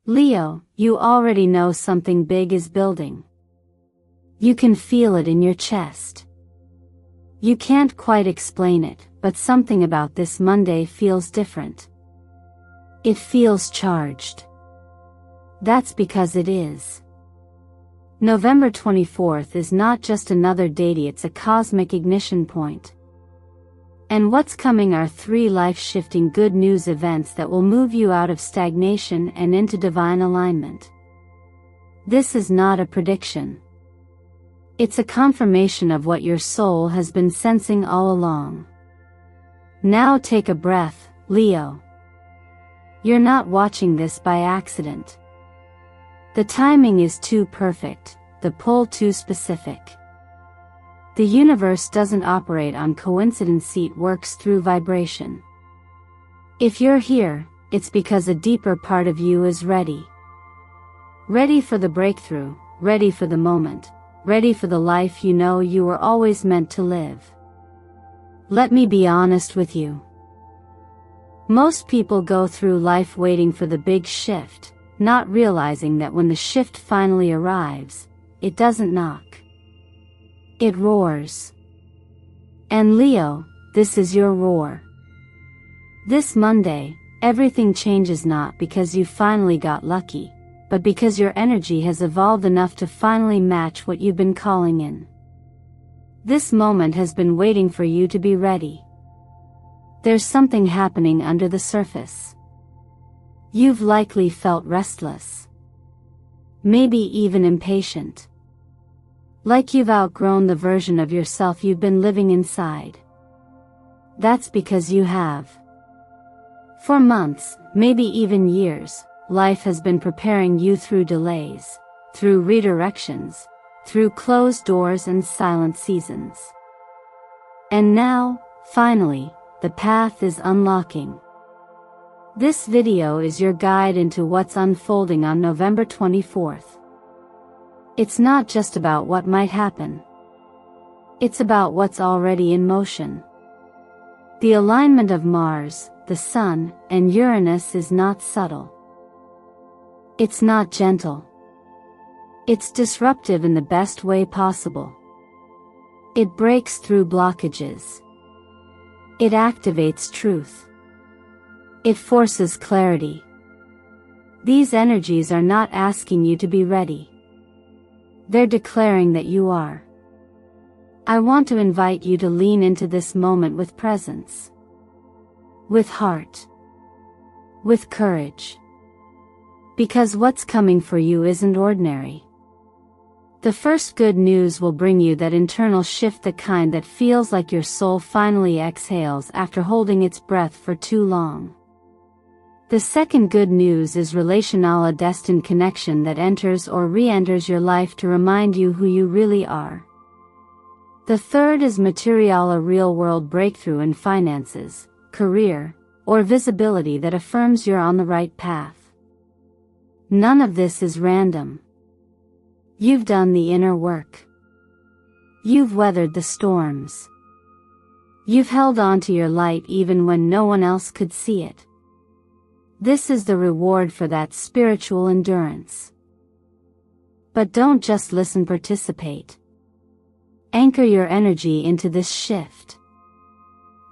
Leo, you already know something big is building. You can feel it in your chest. You can't quite explain it, but something about this Monday feels different. It feels charged. That's because it is. November 24th is not just another date, it's a cosmic ignition point. And what's coming are 3 life-shifting good news events that will move you out of stagnation and into divine alignment. This is not a prediction. It's a confirmation of what your soul has been sensing all along. Now take a breath, Leo. You're not watching this by accident. The timing is too perfect, the pull too specific. The universe doesn't operate on coincidence, it works through vibration. If you're here, it's because a deeper part of you is ready. Ready for the breakthrough, ready for the moment, ready for the life you know you were always meant to live. Let me be honest with you. Most people go through life waiting for the big shift, not realizing that when the shift finally arrives, it doesn't knock. It roars. And Leo, this is your roar. This Monday, everything changes not because you finally got lucky, but because your energy has evolved enough to finally match what you've been calling in. This moment has been waiting for you to be ready. There's something happening under the surface. You've likely felt restless. Maybe even impatient. Like you've outgrown the version of yourself you've been living inside. That's because you have. For months, maybe even years, life has been preparing you through delays, through redirections, through closed doors and silent seasons. And now, finally, the path is unlocking. This video is your guide into what's unfolding on November 24th. It's not just about what might happen. It's about what's already in motion. The alignment of Mars, the Sun, and Uranus is not subtle. It's not gentle. It's disruptive in the best way possible. It breaks through blockages. It activates truth. It forces clarity. These energies are not asking you to be ready. They're declaring that you are. I want to invite you to lean into this moment with presence. With heart. With courage. Because what's coming for you isn't ordinary. The first good news will bring you that internal shift, the kind that feels like your soul finally exhales after holding its breath for too long. The second good news is relational, a destined connection that enters or re-enters your life to remind you who you really are. The third is material, a real-world breakthrough in finances, career, or visibility that affirms you're on the right path. None of this is random. You've done the inner work. You've weathered the storms. You've held on to your light even when no one else could see it. This is the reward for that spiritual endurance. But don't just listen, participate. Anchor your energy into this shift.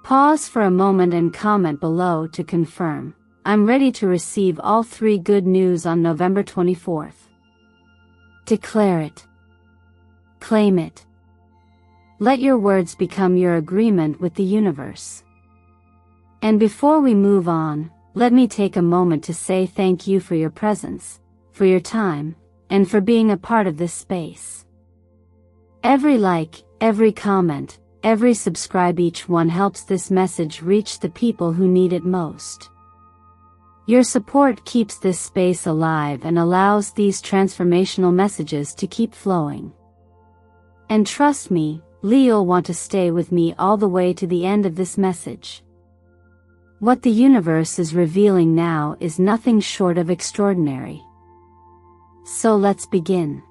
Pause for a moment and comment below to confirm, I'm ready to receive all 3 good news on November 24th. Declare it. Claim it. Let your words become your agreement with the universe. And before we move on, let me take a moment to say thank you for your presence, for your time, and for being a part of this space. Every like, every comment, every subscribe, each one helps this message reach the people who need it most. Your support keeps this space alive and allows these transformational messages to keep flowing. And trust me, Leo'll want to stay with me all the way to the end of this message. What the universe is revealing now is nothing short of extraordinary. So let's begin.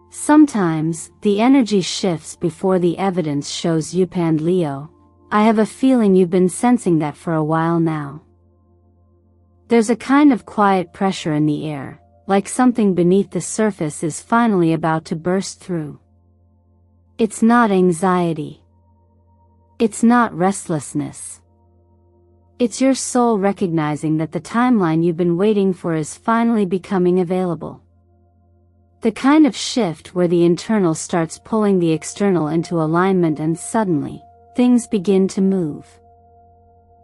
Sometimes, the energy shifts before the evidence shows you. And Leo, I have a feeling you've been sensing that for a while now. There's a kind of quiet pressure in the air, like something beneath the surface is finally about to burst through. It's not anxiety. It's not restlessness. It's your soul recognizing that the timeline you've been waiting for is finally becoming available. The kind of shift where the internal starts pulling the external into alignment and suddenly, things begin to move.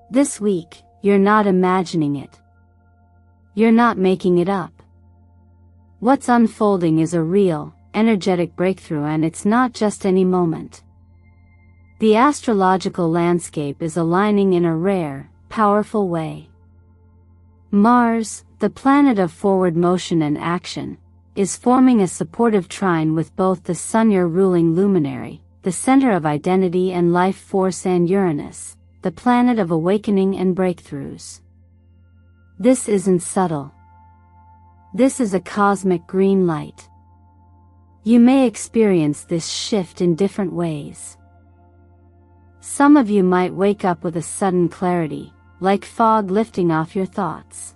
This week, you're not imagining it. You're not making it up. What's unfolding is a real, energetic breakthrough, and it's not just any moment. The astrological landscape is aligning in a rare, powerful way. Mars, the planet of forward motion and action, is forming a supportive trine with both the Sun, your ruling luminary, the center of identity and life force, and Uranus, the planet of awakening and breakthroughs. This isn't subtle. This is a cosmic green light. You may experience this shift in different ways. Some of you might wake up with a sudden clarity, like fog lifting off your thoughts.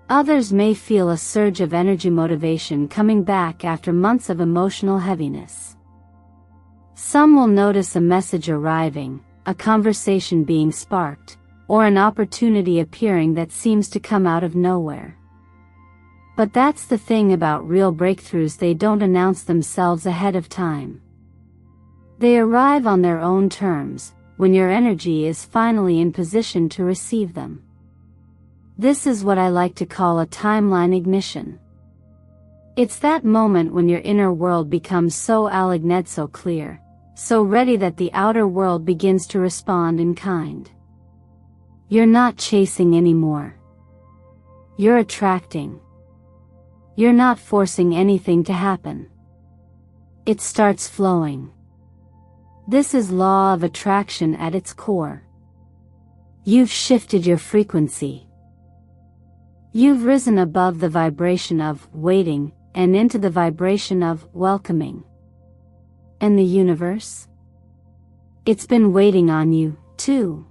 Others may feel a surge of energy, motivation coming back after months of emotional heaviness. Some will notice a message arriving, a conversation being sparked, or an opportunity appearing that seems to come out of nowhere. But that's the thing about real breakthroughs, they don't announce themselves ahead of time. They arrive on their own terms, when your energy is finally in position to receive them. This is what I like to call a timeline ignition. It's that moment when your inner world becomes so aligned, so clear, so ready that the outer world begins to respond in kind. You're not chasing anymore. You're attracting. You're not forcing anything to happen. It starts flowing. This is law of attraction at its core. You've shifted your frequency. You've risen above the vibration of waiting and into the vibration of welcoming. And the universe? It's been waiting on you, too.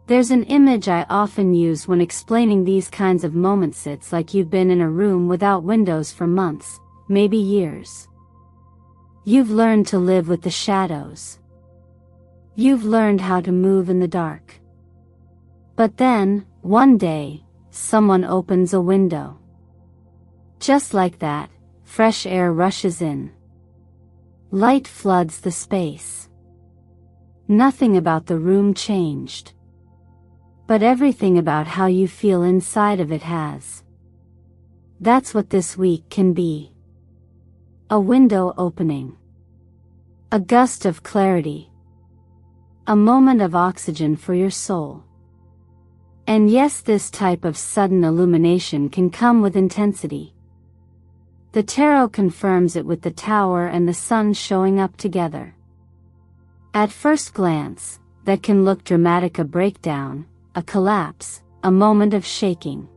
There's an image I often use when explaining these kinds of moments. It's like you've been in a room without windows for months, maybe years. You've learned to live with the shadows. You've learned how to move in the dark. But then, one day, someone opens a window. Just like that, fresh air rushes in. Light floods the space. Nothing about the room changed. But everything about how you feel inside of it has. That's what this week can be. A window opening. A gust of clarity. A moment of oxygen for your soul. And yes, this type of sudden illumination can come with intensity. The tarot confirms it with the Tower and the Sun showing up together. At first glance, that can look dramatic, a breakdown, a collapse, a moment of shaking.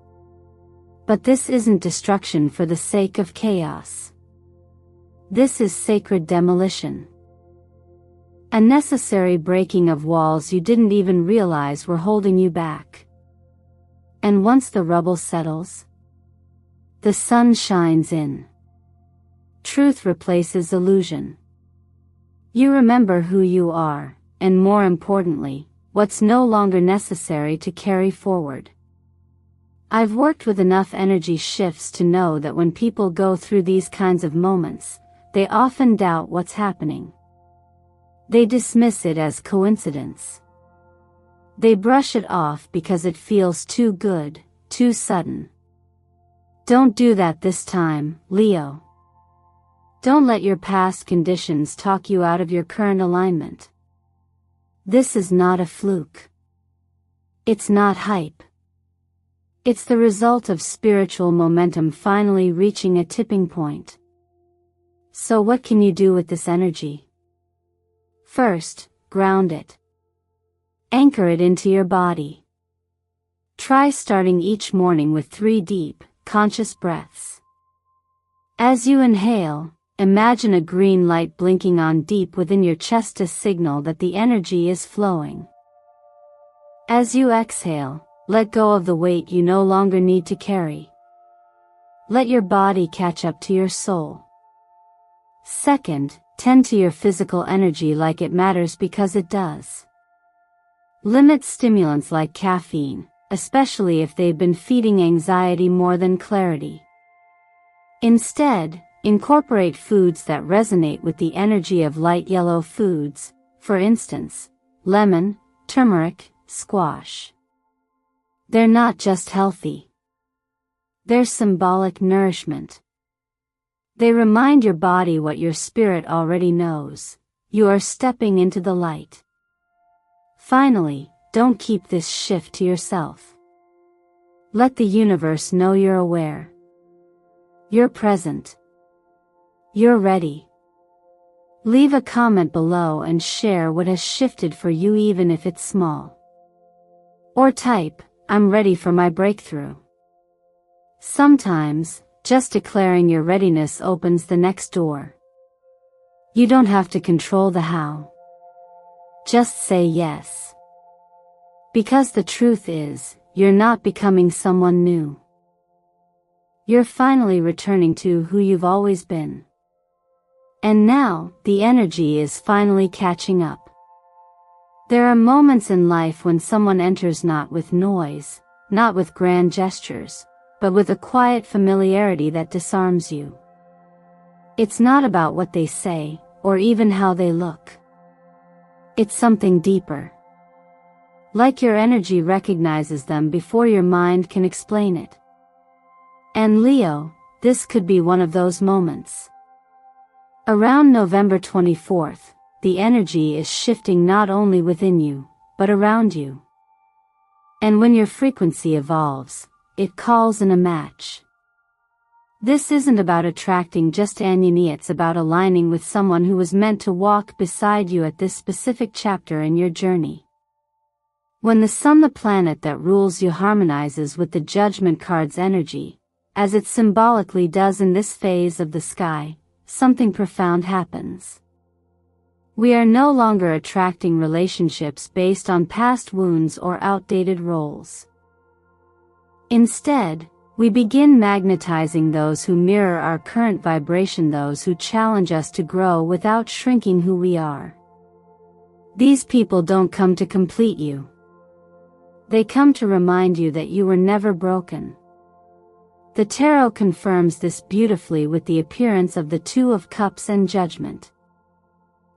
But this isn't destruction for the sake of chaos. This is sacred demolition. A necessary breaking of walls you didn't even realize were holding you back. And once the rubble settles, the sun shines in. Truth replaces illusion. You remember who you are, and more importantly, what's no longer necessary to carry forward. I've worked with enough energy shifts to know that when people go through these kinds of moments, they often doubt what's happening. They dismiss it as coincidence. They brush it off because it feels too good, too sudden. Don't do that this time, Leo. Don't let your past conditions talk you out of your current alignment. This is not a fluke. It's not hype. It's the result of spiritual momentum finally reaching a tipping point. So what can you do with this energy? First, ground it. Anchor it into your body. Try starting each morning with 3 deep, conscious breaths. As you inhale, imagine a green light blinking on deep within your chest, a signal that the energy is flowing. As you exhale, Let go of the weight you no longer need to carry. Let your body catch up to your soul. Second, tend to your physical energy like it matters because it does. Limit stimulants like caffeine, especially if they've been feeding anxiety more than clarity. Instead, incorporate foods that resonate with the energy of light yellow foods, for instance, lemon, turmeric, squash. They're not just healthy. They're symbolic nourishment. They remind your body what your spirit already knows. You are stepping into the light. Finally, don't keep this shift to yourself. Let the universe know you're aware. You're present. You're ready. Leave a comment below and share what has shifted for you, even if it's small. Or type, "I'm ready for my breakthrough." Sometimes, just declaring your readiness opens the next door. You don't have to control the how. Just say yes. Because the truth is, you're not becoming someone new. You're finally returning to who you've always been. And now, the energy is finally catching up. There are moments in life when someone enters not with noise, not with grand gestures, but with a quiet familiarity that disarms you. It's not about what they say, or even how they look. It's something deeper. Like your energy recognizes them before your mind can explain it. And Leo, this could be one of those moments. Around November 24th, the energy is shifting not only within you, but around you. And when your frequency evolves, it calls in a match. This isn't about attracting just anyone, it's about aligning with someone who was meant to walk beside you at this specific chapter in your journey. When the sun, the planet that rules you, harmonizes with the Judgment card's energy, as it symbolically does in this phase of the sky, something profound happens. We are no longer attracting relationships based on past wounds or outdated roles. Instead, we begin magnetizing those who mirror our current vibration, those who challenge us to grow without shrinking who we are. These people don't come to complete you. They come to remind you that you were never broken. The tarot confirms this beautifully with the appearance of the Two of Cups and Judgment.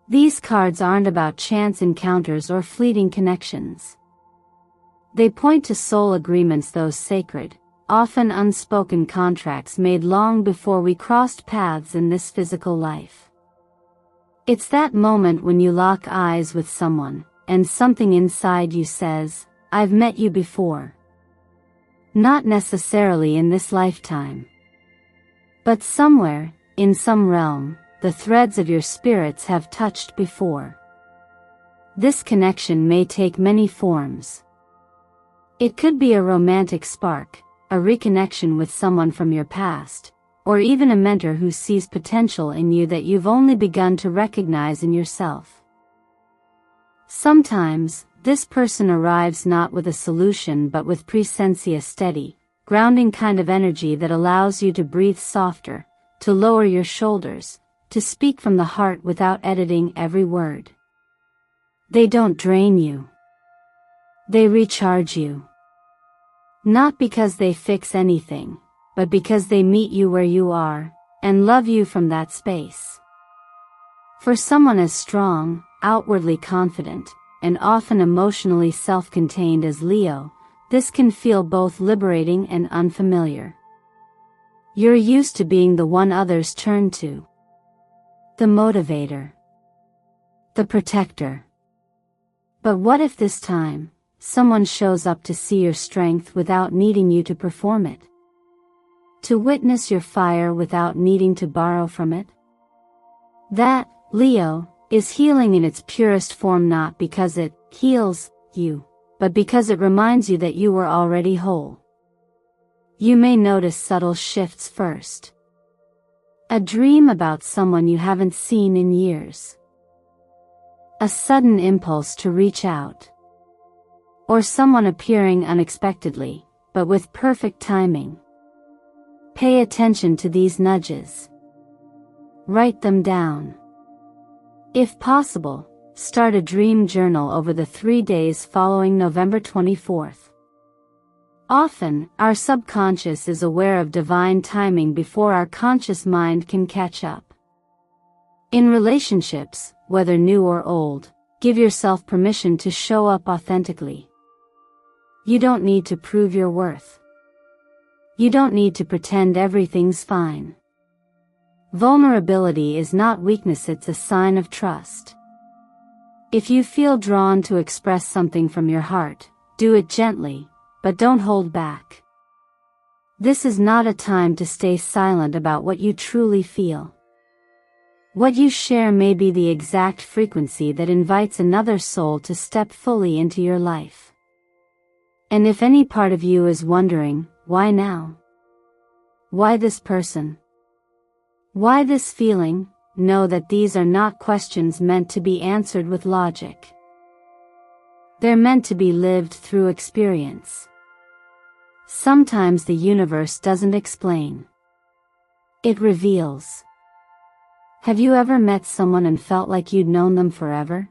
These cards aren't about chance encounters or fleeting connections. They point to soul agreements, those sacred, often unspoken contracts made long before we crossed paths in this physical life. It's that moment when you lock eyes with someone, and something inside you says, "I've met you before." Not necessarily in this lifetime. But somewhere, in some realm, the threads of your spirits have touched before. This connection may take many forms. It could be a romantic spark, a reconnection with someone from your past, or even a mentor who sees potential in you that you've only begun to recognize in yourself. Sometimes, this person arrives not with a solution but with presence, a steady, grounding kind of energy that allows you to breathe softer, to lower your shoulders, to speak from the heart without editing every word. They don't drain you. They recharge you. Not because they fix anything, but because they meet you where you are, and love you from that space. For someone as strong, outwardly confident, and often emotionally self-contained as Leo, this can feel both liberating and unfamiliar. You're used to being the one others turn to. The motivator. The protector. But what if this time, someone shows up to see your strength without needing you to perform it? To witness your fire without needing to borrow from it? That, Leo, is healing in its purest form, not because it heals you, but because it reminds you that you were already whole. You may notice subtle shifts first. A dream about someone you haven't seen in years. A sudden impulse to reach out. or someone appearing unexpectedly, but with perfect timing. Pay attention to these nudges. Write them down. If possible, start a dream journal over the 3 days following November 24th. Often, our subconscious is aware of divine timing before our conscious mind can catch up. In relationships, whether new or old, give yourself permission to show up authentically. You don't need to prove your worth. You don't need to pretend everything's fine. Vulnerability is not weakness, it's a sign of trust. If you feel drawn to express something from your heart, do it gently, but don't hold back. This is not a time to stay silent about what you truly feel. What you share may be the exact frequency that invites another soul to step fully into your life. And if any part of you is wondering, why now? Why this person? Why this feeling? Know that these are not questions meant to be answered with logic. They're meant to be lived through experience. Sometimes the universe doesn't explain. It reveals. Have you ever met someone and felt like you'd known them forever?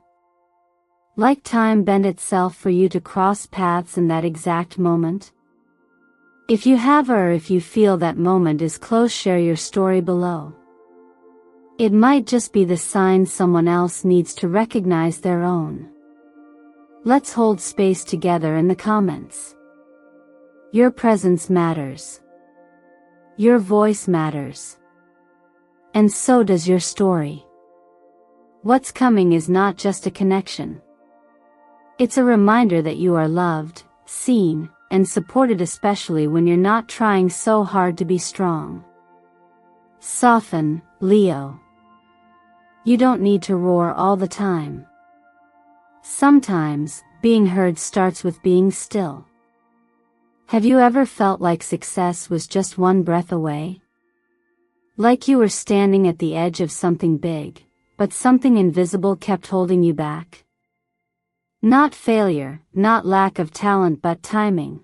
Like time bent itself for you to cross paths in that exact moment? If you have, or if you feel that moment is close, share your story below. It might just be the sign someone else needs to recognize their own. Let's hold space together in the comments. Your presence matters. Your voice matters. And so does your story. What's coming is not just a connection. It's a reminder that you are loved, seen, and supported, especially when you're not trying so hard to be strong. Soften, Leo. You don't need to roar all the time. Sometimes, being heard starts with being still. Have you ever felt like success was just one breath away? Like you were standing at the edge of something big, but something invisible kept holding you back? Not failure, not lack of talent, but timing.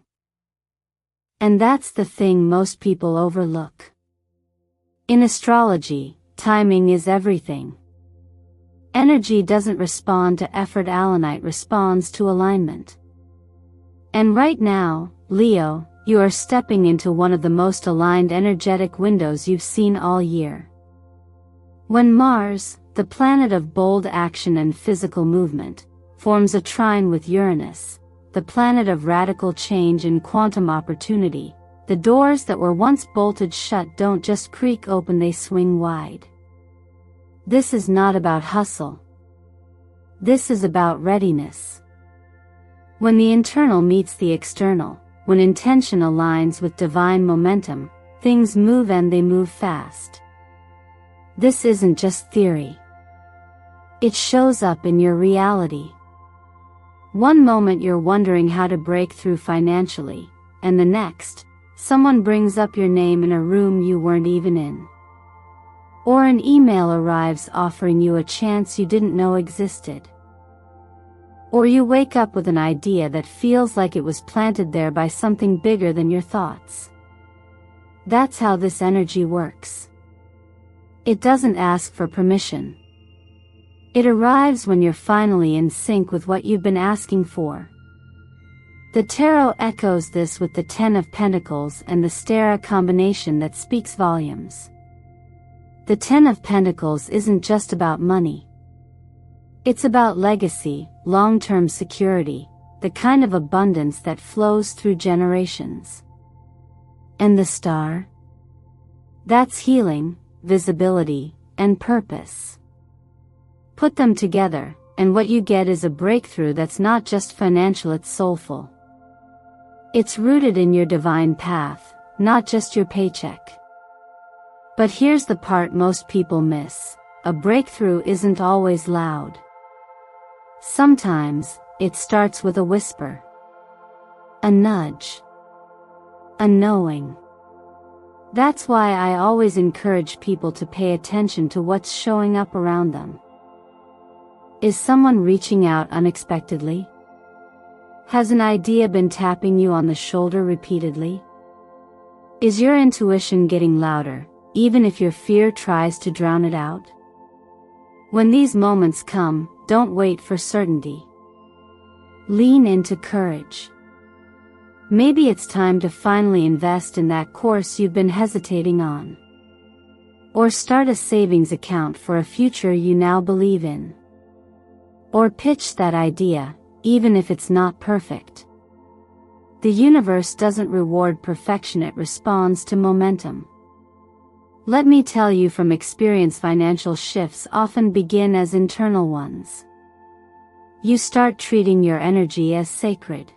And that's the thing most people overlook. In astrology, timing is everything. Energy doesn't respond to effort, allanite responds to alignment. And right now, Leo, you are stepping into one of the most aligned energetic windows you've seen all year. When Mars, the planet of bold action and physical movement, forms a trine with Uranus, the planet of radical change and quantum opportunity, the doors that were once bolted shut don't just creak open, they swing wide. This is not about hustle. This is about readiness. When the internal meets the external, when intention aligns with divine momentum, things move, and they move fast. This isn't just theory. It shows up in your reality. One moment you're wondering how to break through financially, and the next, someone brings up your name in a room you weren't even in. Or an email arrives offering you a chance you didn't know existed. Or you wake up with an idea that feels like it was planted there by something bigger than your thoughts. That's how this energy works. It doesn't ask for permission. It arrives when you're finally in sync with what you've been asking for. The tarot echoes this with the 10 of Pentacles and the Star combination that speaks volumes. The 10 of Pentacles isn't just about money. It's about legacy, long-term security, the kind of abundance that flows through generations. And the Star? That's healing, visibility, and purpose. Put them together, and what you get is a breakthrough that's not just financial, it's soulful. It's rooted in your divine path, not just your paycheck. But here's the part most people miss. A breakthrough isn't always loud. Sometimes, it starts with a whisper. A nudge. A knowing. That's why I always encourage people to pay attention to what's showing up around them. Is someone reaching out unexpectedly? Has an idea been tapping you on the shoulder repeatedly? Is your intuition getting louder, even if your fear tries to drown it out? When these moments come, don't wait for certainty. Lean into courage. Maybe it's time to finally invest in that course you've been hesitating on. Or start a savings account for a future you now believe in. Or pitch that idea, even if it's not perfect. The universe doesn't reward perfection, it responds to momentum. Let me tell you from experience, financial shifts often begin as internal ones. You start treating your energy as sacred.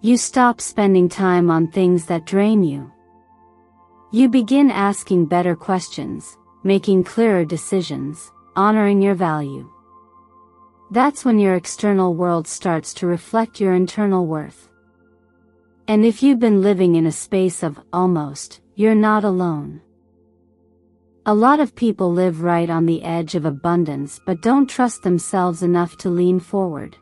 You stop spending time on things that drain you. You begin asking better questions, making clearer decisions, honoring your value. That's when your external world starts to reflect your internal worth. And if you've been living in a space of almost, you're not alone. A lot of people live right on the edge of abundance but don't trust themselves enough to lean forward.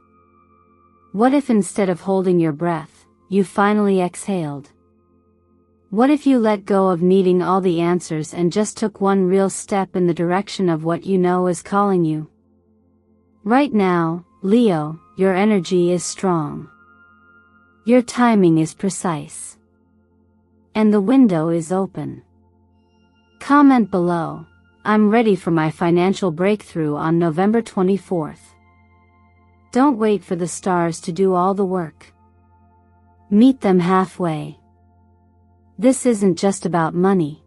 What if instead of holding your breath, you finally exhaled? What if you let go of needing all the answers and just took one real step in the direction of what you know is calling you? Right now, Leo, your energy is strong. Your timing is precise. And the window is open. Comment below, I'm ready for my financial breakthrough on November 24th. Don't wait for the stars to do all the work. Meet them halfway. This isn't just about money.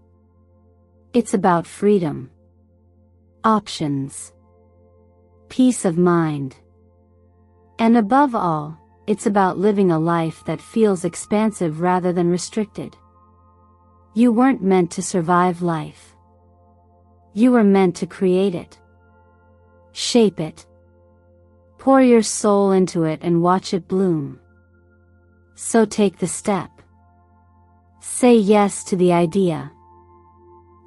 It's about freedom. Options. Peace of mind. And above all, it's about living a life that feels expansive rather than restricted. You weren't meant to survive life. You were meant to create it. Shape it. Pour your soul into it and watch it bloom. So take the step. Say yes to the idea.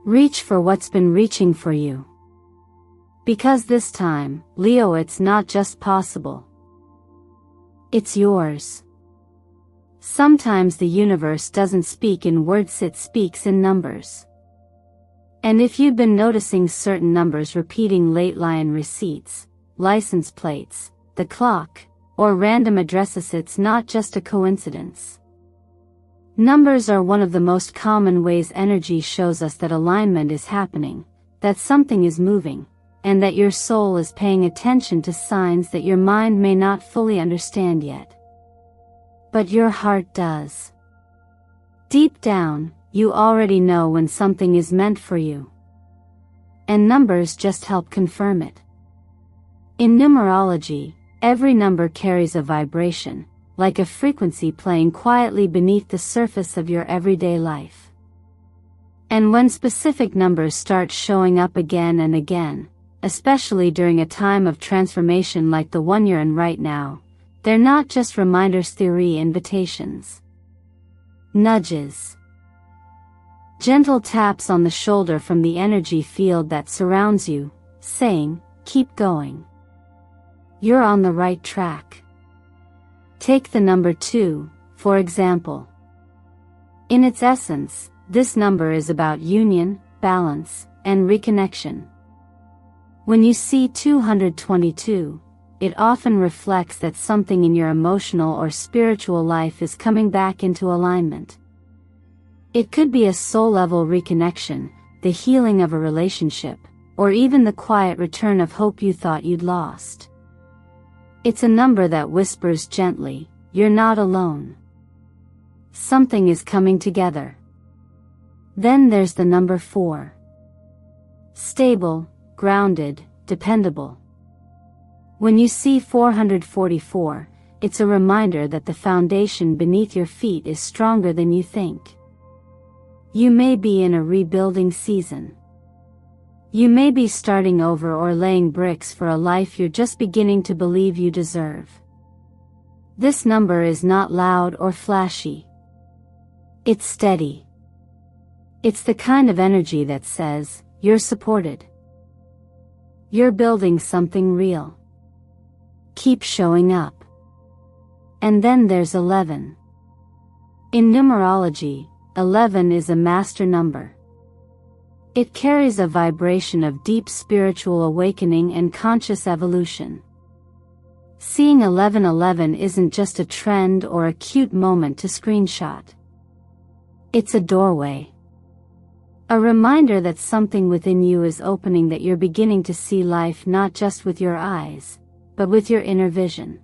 Reach for what's been reaching for you. Because this time, Leo, it's not just possible. It's yours. Sometimes the universe doesn't speak in words, it speaks in numbers. And if you've been noticing certain numbers repeating, late line receipts, license plates, the clock, or random addresses, it's not just a coincidence. Numbers are one of the most common ways energy shows us that alignment is happening, that something is moving, and that your soul is paying attention to signs that your mind may not fully understand yet. But your heart does. Deep down, you already know when something is meant for you. And numbers just help confirm it. In numerology, every number carries a vibration, like a frequency playing quietly beneath the surface of your everyday life. And when specific numbers start showing up again and again, especially during a time of transformation like the one you're in right now, they're not just reminders, theory, invitations. Nudges. Gentle taps on the shoulder from the energy field that surrounds you, saying, keep going. You're on the right track. Take the number 2, for example. In its essence, this number is about union, balance, and reconnection. When you see 222, it often reflects that something in your emotional or spiritual life is coming back into alignment. It could be a soul-level reconnection, the healing of a relationship, or even the quiet return of hope you thought you'd lost. It's a number that whispers gently, you're not alone. Something is coming together. Then there's the number 4. Stable, grounded, dependable. When you see 444, it's a reminder that the foundation beneath your feet is stronger than you think. You may be in a rebuilding season. You may be starting over or laying bricks for a life you're just beginning to believe you deserve. This number is not loud or flashy. It's steady. It's the kind of energy that says, you're supported. You're building something real. Keep showing up. And then there's 11. In numerology, 11 is a master number. It carries a vibration of deep spiritual awakening and conscious evolution. Seeing 1111 isn't just a trend or a cute moment to screenshot. It's a doorway. A reminder that something within you is opening, that you're beginning to see life not just with your eyes, but with your inner vision.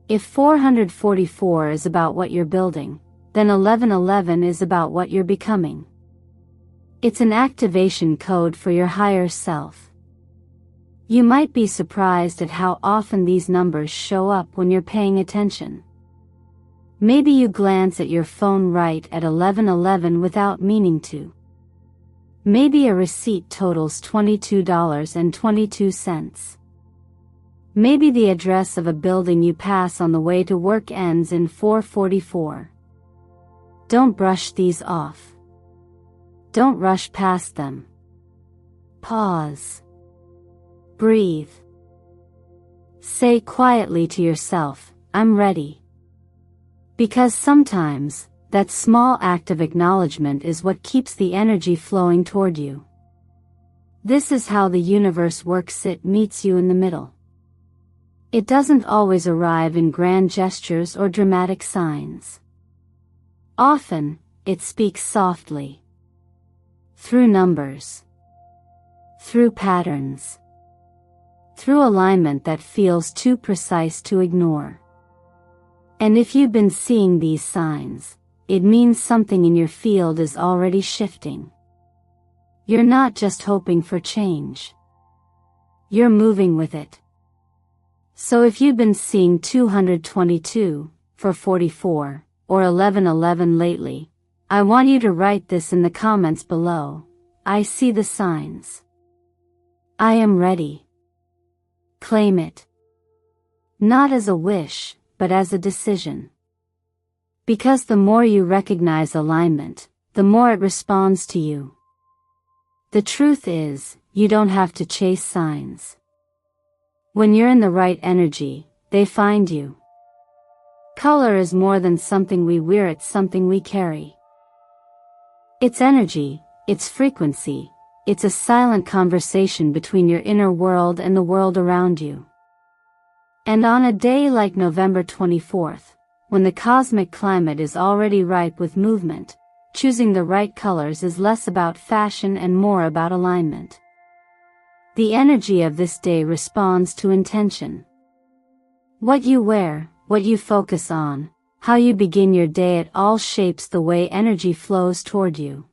If 444 is about what you're building, then 1111 is about what you're becoming. It's an activation code for your higher self. You might be surprised at how often these numbers show up when you're paying attention. Maybe you glance at your phone right at 1111 without meaning to. Maybe a receipt totals $22.22. Maybe the address of a building you pass on the way to work ends in 444. Don't brush these off. Don't rush past them. Pause. Breathe. Say quietly to yourself, I'm ready. Because sometimes, that small act of acknowledgement is what keeps the energy flowing toward you. This is how the universe works. It meets you in the middle. It doesn't always arrive in grand gestures or dramatic signs. Often, it speaks softly. Through numbers. Through patterns. Through alignment that feels too precise to ignore. And if you've been seeing these signs, it means something in your field is already shifting. You're not just hoping for change. You're moving with it. So if you've been seeing 222 for 44 or 1111 lately, I want you to write this in the comments below. I see the signs. I am ready. Claim it. Not as a wish, but as a decision. Because the more you recognize alignment, the more it responds to you. The truth is, you don't have to chase signs. When you're in the right energy, they find you. Color is more than something we wear, it's something we carry. It's energy, it's frequency, it's a silent conversation between your inner world and the world around you. And on a day like November 24th, when the cosmic climate is already ripe with movement, choosing the right colors is less about fashion and more about alignment. The energy of this day responds to intention. What you wear, what you focus on, how you begin your day, it all shapes the way energy flows toward you.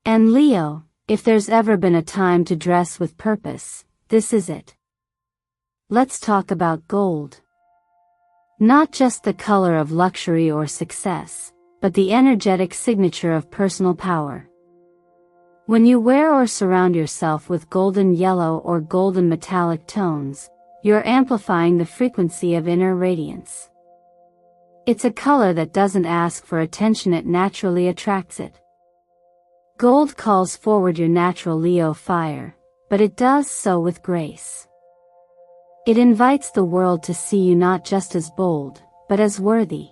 And Leo, if there's ever been a time to dress with purpose, this is it. Let's talk about gold. Not just the color of luxury or success, but the energetic signature of personal power. When you wear or surround yourself with golden yellow or golden metallic tones, you're amplifying the frequency of inner radiance. It's a color that doesn't ask for attention, it naturally attracts it. Gold calls forward your natural Leo fire, but it does so with grace. It invites the world to see you not just as bold, but as worthy.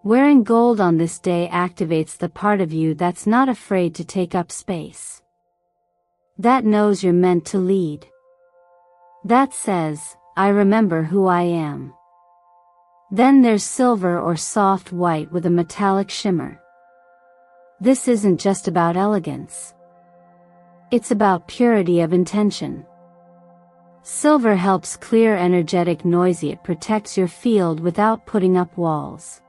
Wearing gold on this day activates the part of you that's not afraid to take up space. That knows you're meant to lead. That says, I remember who I am. Then there's silver or soft white with a metallic shimmer. This isn't just about elegance. It's about purity of intention. Silver helps clear energetic noise, it protects your field without putting up walls.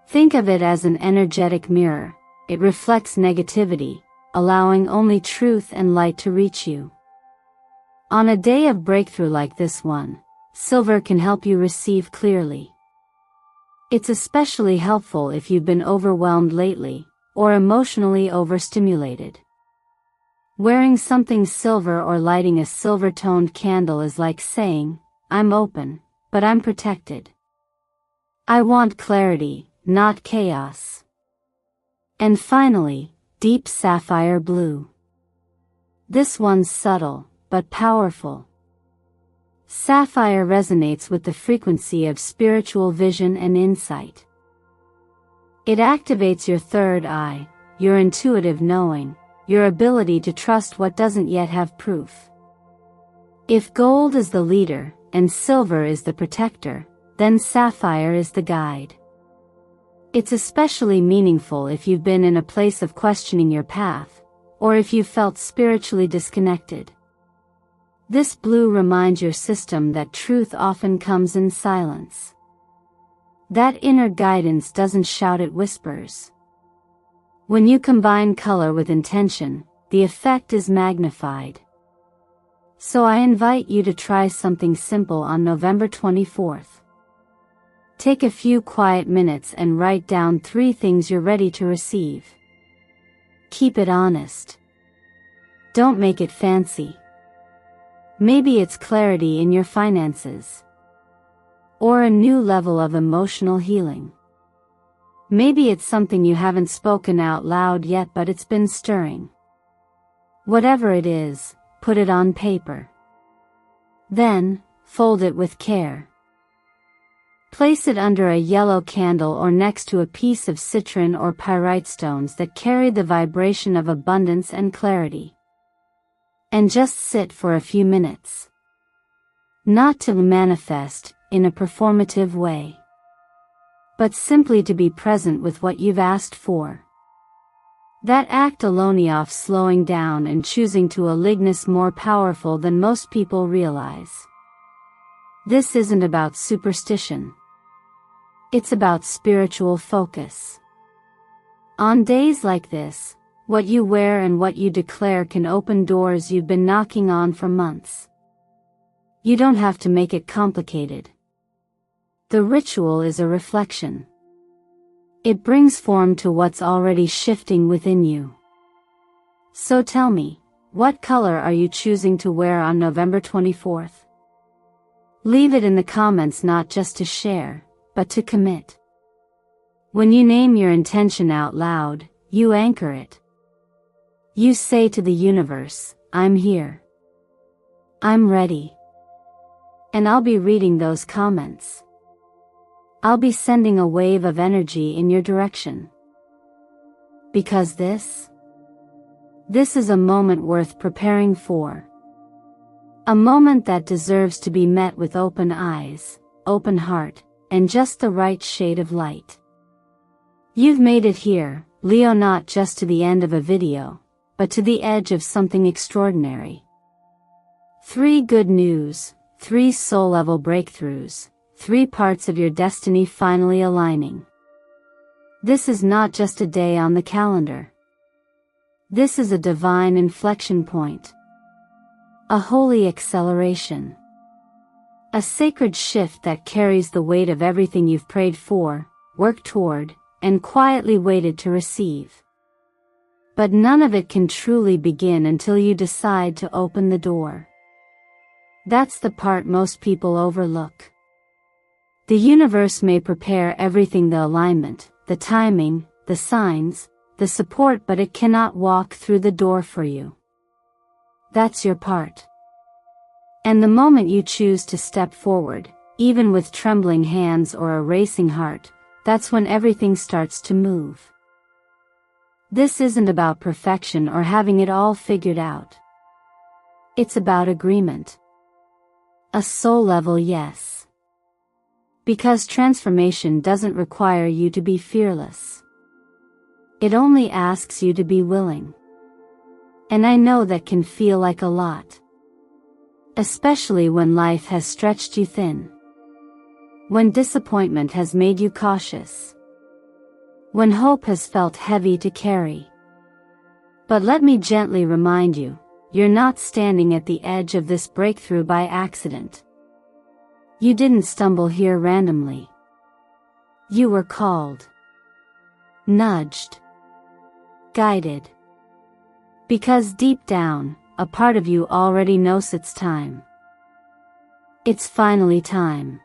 Think of it as an energetic mirror, it reflects negativity, allowing only truth and light to reach you. On a day of breakthrough like this one, silver can help you receive clearly. It's especially helpful if you've been overwhelmed lately, or emotionally overstimulated. Wearing something silver or lighting a silver-toned candle is like saying, I'm open, but I'm protected. I want clarity, not chaos. And finally, deep sapphire blue. This one's subtle, but powerful. Sapphire resonates with the frequency of spiritual vision and insight. It activates your third eye, your intuitive knowing, your ability to trust what doesn't yet have proof. If gold is the leader, and silver is the protector, then sapphire is the guide. It's especially meaningful if you've been in a place of questioning your path, or if you've felt spiritually disconnected. This blue reminds your system that truth often comes in silence. That inner guidance doesn't shout, it whispers. When you combine color with intention, the effect is magnified. So I invite you to try something simple on November 24th. Take a few quiet minutes and write down 3 things you're ready to receive. Keep it honest. Don't make it fancy. Maybe it's clarity in your finances. Or a new level of emotional healing. Maybe it's something you haven't spoken out loud yet, but it's been stirring. Whatever it is, put it on paper. Then, fold it with care. Place it under a yellow candle or next to a piece of citron or pyrite stones that carry the vibration of abundance and clarity. And just sit for a few minutes. Not to manifest in a performative way, but simply to be present with what you've asked for. That act alone of slowing down and choosing to aligness more powerful than most people realize. This isn't about superstition. It's about spiritual focus. On days like this, what you wear and what you declare can open doors you've been knocking on for months. You don't have to make it complicated. The ritual is a reflection. It brings form to what's already shifting within you. So tell me, what color are you choosing to wear on November 24th? Leave it in the comments, not just to share, but to commit. When you name your intention out loud, you anchor it. You say to the universe, I'm here. I'm ready. And I'll be reading those comments. I'll be sending a wave of energy in your direction. Because this is a moment worth preparing for. A moment that deserves to be met with open eyes, open heart, and just the right shade of light. You've made it here, Leo, not just to the end of a video, but to the edge of something extraordinary. 3 good news, 3 soul-level breakthroughs, 3 parts of your destiny finally aligning. This is not just a day on the calendar. This is a divine inflection point. A holy acceleration. A sacred shift that carries the weight of everything you've prayed for, worked toward, and quietly waited to receive. But none of it can truly begin until you decide to open the door. That's the part most people overlook. The universe may prepare everything, the alignment, the timing, the signs, the support, but it cannot walk through the door for you. That's your part. And the moment you choose to step forward, even with trembling hands or a racing heart, that's when everything starts to move. This isn't about perfection or having it all figured out. It's about agreement. A soul-level yes. Because transformation doesn't require you to be fearless. It only asks you to be willing. And I know that can feel like a lot. Especially when life has stretched you thin. When disappointment has made you cautious. When hope has felt heavy to carry. But let me gently remind you, you're not standing at the edge of this breakthrough by accident. You didn't stumble here randomly. You were called. Nudged. Guided. Because deep down, a part of you already knows it's time. It's finally time.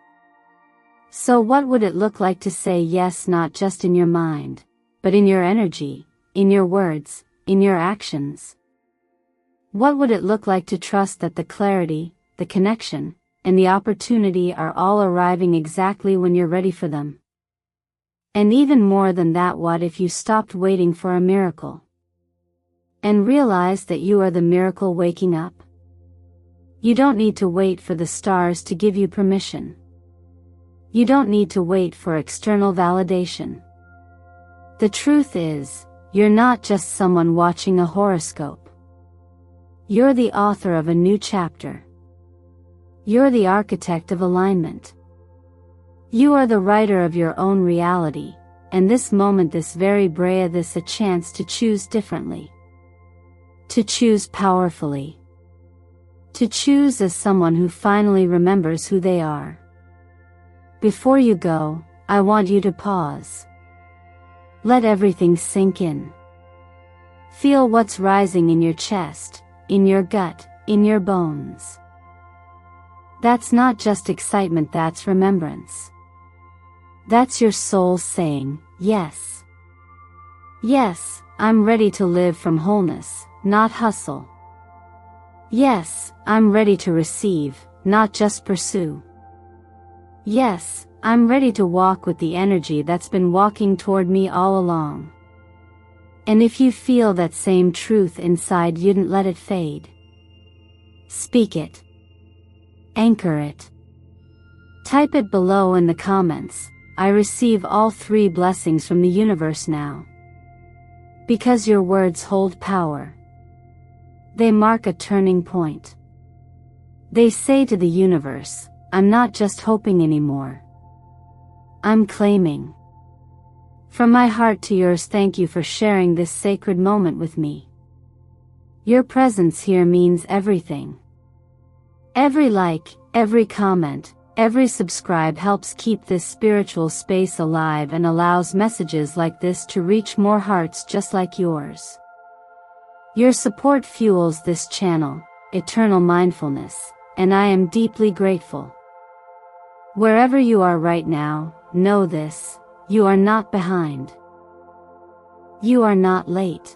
So what would it look like to say yes, not just in your mind, but in your energy, in your words, in your actions? What would it look like to trust that the clarity, the connection, and the opportunity are all arriving exactly when you're ready for them. And even more than that, what if you stopped waiting for a miracle and realized that you are the miracle waking up? You don't need to wait for the stars to give you permission. You don't need to wait for external validation. The truth is, you're not just someone watching a horoscope. You're the author of a new chapter. You're the architect of alignment. You are the writer of your own reality, and this moment, this very Brea, this a chance to choose differently. To choose powerfully. To choose as someone who finally remembers who they are. Before you go, I want you to pause. Let everything sink in. Feel what's rising in your chest, in your gut, in your bones. That's not just excitement, that's remembrance. That's your soul saying, yes. Yes, I'm ready to live from wholeness, not hustle. Yes, I'm ready to receive, not just pursue. Yes, I'm ready to walk with the energy that's been walking toward me all along. And if you feel that same truth inside, you didn't let it fade. Speak it. Anchor it. Type it below in the comments. I receive all 3 blessings from the universe now. Because your words hold power. They mark a turning point. They say to the universe, I'm not just hoping anymore. I'm claiming. From my heart to yours, thank you for sharing this sacred moment with me. Your presence here means everything. Every like, every comment, every subscribe helps keep this spiritual space alive and allows messages like this to reach more hearts just like yours. Your support fuels this channel, Eternal Mindfulness, and I am deeply grateful. Wherever you are right now, know this, you are not behind. You are not late.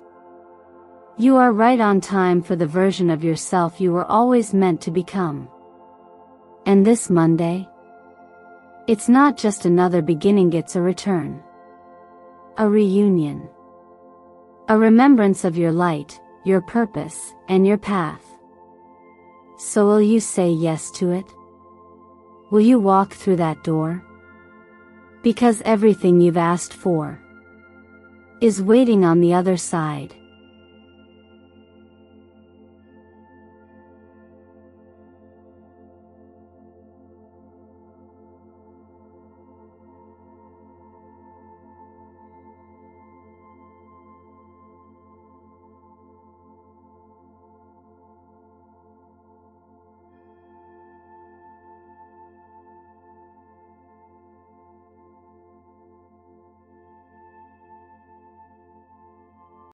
You are right on time for the version of yourself you were always meant to become. And this Monday? It's not just another beginning, it's a return. A reunion. A remembrance of your light, your purpose, and your path. So will you say yes to it? Will you walk through that door? Because everything you've asked for is waiting on the other side.